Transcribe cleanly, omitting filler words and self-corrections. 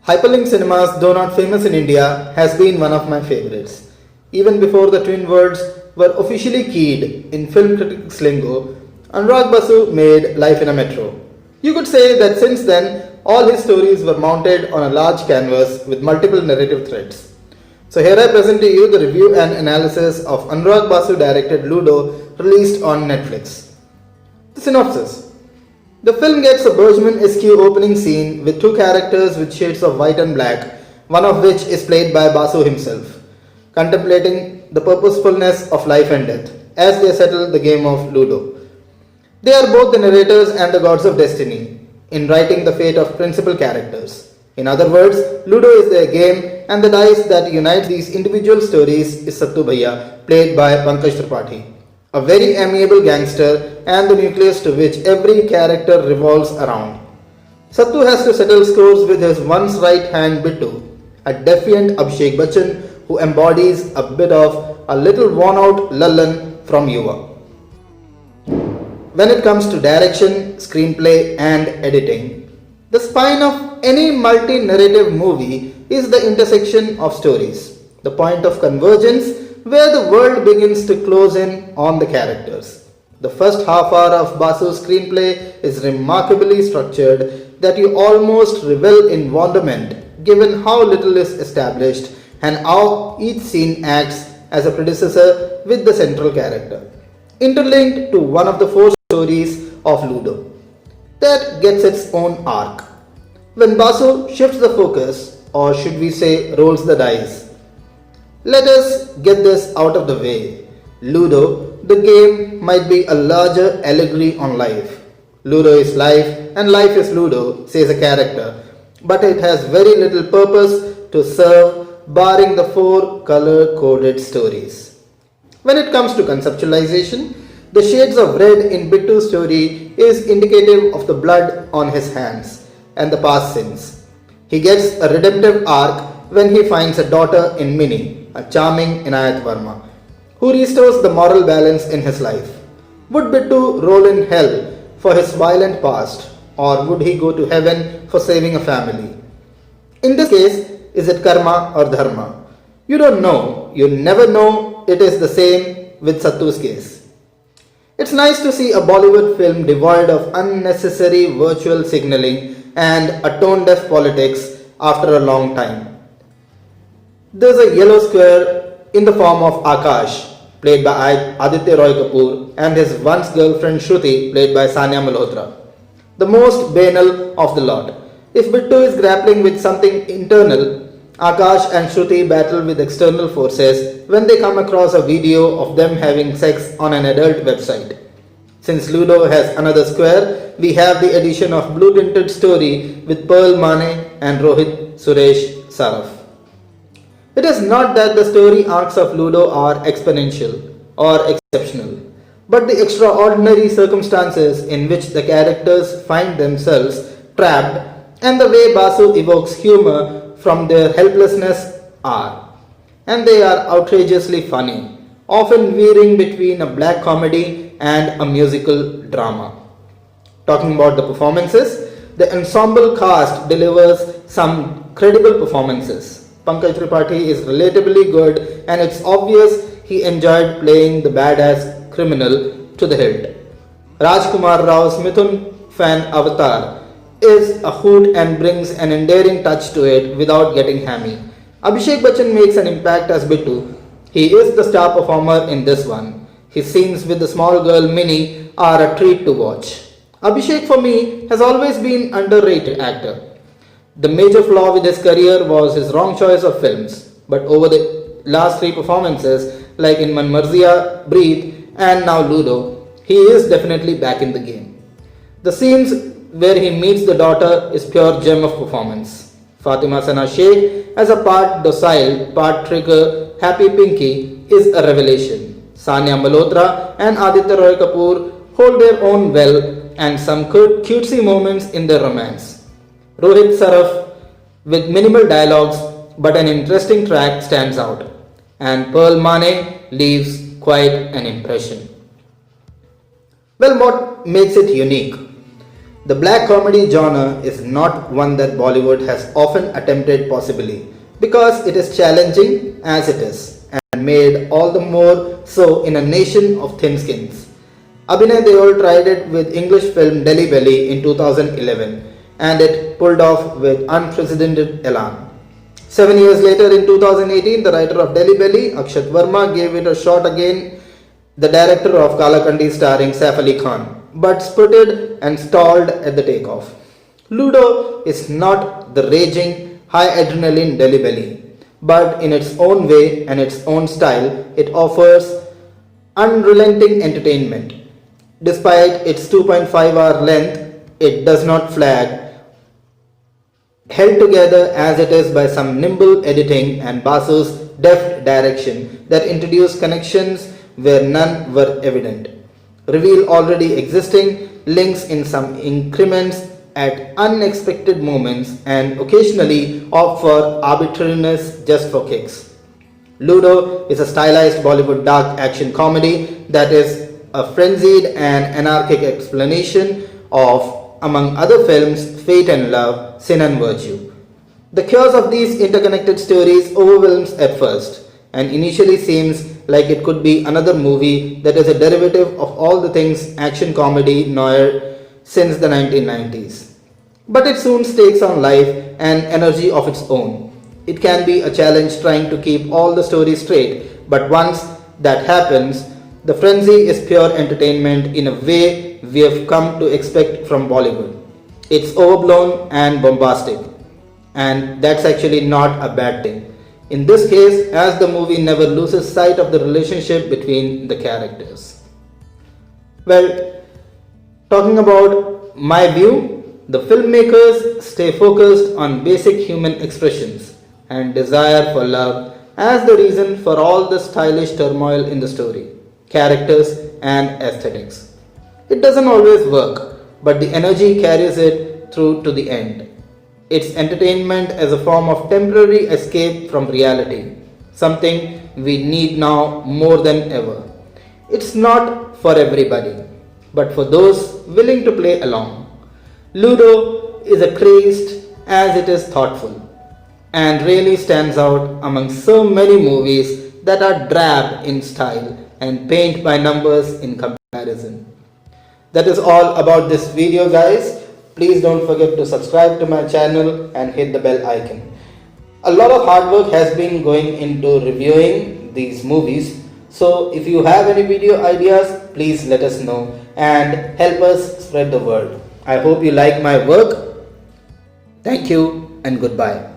Hyperlink cinemas, though not famous in India, has been one of my favorites. Even before the twin worlds were officially keyed in film critics lingo, Anurag Basu made Life in a Metro. You could say that since then, all his stories were mounted on a large canvas with multiple narrative threads. So here I present to you the review and analysis of Anurag Basu directed Ludo, released on Netflix. The synopsis. The film gets a Bergman-esque opening scene with two characters with shades of white and black, one of which is played by Basu himself, contemplating the purposefulness of life and death as they settle the game of Ludo. They are both the narrators and the gods of destiny in writing the fate of principal characters. In other words, Ludo is their game and the dice that unite these individual stories is Sattu Bhaiya, played by Pankaj Tripathi, a very amiable gangster and the nucleus to which every character revolves around. Sattu has to settle scores with his once right hand Bittu, a defiant Abhishek Bachchan who embodies a bit of a little worn out Lallan from Yuva. When it comes to direction, screenplay and editing, the spine of any multi-narrative movie is the intersection of stories, the point of convergence where the world begins to close in on the characters. The first half hour of Basu's screenplay is remarkably structured that you almost revel in wonderment given how little is established and how each scene acts as a predecessor with the central character, interlinked to one of the four stories of Ludo, that gets its own arc. When Basu shifts the focus, or should we say rolls the dice, let us get this out of the way. Ludo, the game, might be a larger allegory on life. Ludo is life and life is Ludo, says a character, but it has very little purpose to serve barring the four color-coded stories. When it comes to conceptualization, the shades of red in Bittu's story is indicative of the blood on his hands and the past sins. He gets a redemptive arc when he finds a daughter in Mini, a charming Inayat Verma, who restores the moral balance in his life. Would Bittu roll in hell for his violent past, or would he go to heaven for saving a family? In this case, is it karma or dharma? You don't know. You never know. It is the same with Sattu's case. It's nice to see a Bollywood film devoid of unnecessary virtual signaling and a tone-deaf politics after a long time. There's a yellow square in the form of Akash, played by Aditya Roy Kapur, and his once girlfriend Shruti, played by Sanya Malhotra, the most banal of the lot. If Bittu is grappling with something internal, Akash and Shruti battle with external forces when they come across a video of them having sex on an adult website. Since Ludo has another square, we have the addition of blue-tinted story with Pearle, Maaney and Rohit, Suresh, Saraf. It is not that the story arcs of Ludo are exponential or exceptional, but the extraordinary circumstances in which the characters find themselves trapped and the way Basu evokes humor from their helplessness are. And they are outrageously funny, often veering between a black comedy and a musical drama. Talking about the performances, the ensemble cast delivers some credible performances. Pankaj Tripathi is relatively good and it's obvious he enjoyed playing the badass criminal to the hilt. Rajkummar Rao's Mithun fan avatar is a hoot and brings an endearing touch to it without getting hammy. Abhishek Bachchan makes an impact as Bittu. He is the star performer in this one. His scenes with the small girl Mini are a treat to watch. Abhishek for me has always been an underrated actor. The major flaw with his career was his wrong choice of films, but over the last three performances, like in Man Marziya, Breathe and now Ludo, he is definitely back in the game. The scenes where he meets the daughter is pure gem of performance. Fatima Shaikh as a part docile, part trigger, happy Pinky is a revelation. Sanya Malhotra and Aditya Roy Kapur hold their own well and some cutesy moments in their romance. Rohit Saraf with minimal dialogues but an interesting track stands out, and Pearle Maaney leaves quite an impression. Well, what makes it unique? The black comedy genre is not one that Bollywood has often attempted possibly because it is challenging as it is and made all the more so in a nation of thin skins. Abhinay Deol tried it with English film Delhi Belly in 2011 and it pulled off with unprecedented elan. 7 years later in 2018, the writer of Delhi Belly, Akshat Verma, gave it a shot again, the director of Kalakandi starring Saif Ali Khan, but sputtered and stalled at the takeoff. Ludo is not the raging, high adrenaline Delhi Belly, but in its own way and its own style, it offers unrelenting entertainment. Despite its 2.5-hour length, it does not flag, held together as it is by some nimble editing and Basu's deft direction that introduced connections where none were evident, reveal already existing links in some increments at unexpected moments, and occasionally opt for arbitrariness just for kicks. Ludo is a stylized Bollywood dark action comedy that is a frenzied and anarchic explanation of, among other films, fate and love, sin and virtue. The chaos of these interconnected stories overwhelms at first and initially seems like it could be another movie that is a derivative of all the things action comedy noir since the 1990s. But it soon takes on life and energy of its own. It can be a challenge trying to keep all the stories straight, but once that happens, the frenzy is pure entertainment in a way we have come to expect from Bollywood. It's overblown and bombastic, and that's actually not a bad thing. In this case, as the movie never loses sight of the relationship between the characters. Well, talking about my view, the filmmakers stay focused on basic human expressions and desire for love as the reason for all the stylish turmoil in the story, characters, and aesthetics. It doesn't always work, but the energy carries it through to the end. It's entertainment as a form of temporary escape from reality, something we need now more than ever. It's not for everybody, but for those willing to play along. Ludo is a crazed as it is thoughtful and really stands out among so many movies that are drab in style and paint by numbers in comparison. That is all about this video, guys. Please don't forget to subscribe to my channel and hit the bell icon. A lot of hard work has been going into reviewing these movies. So if you have any video ideas, please let us know and help us spread the word. I hope you like my work. Thank you and goodbye.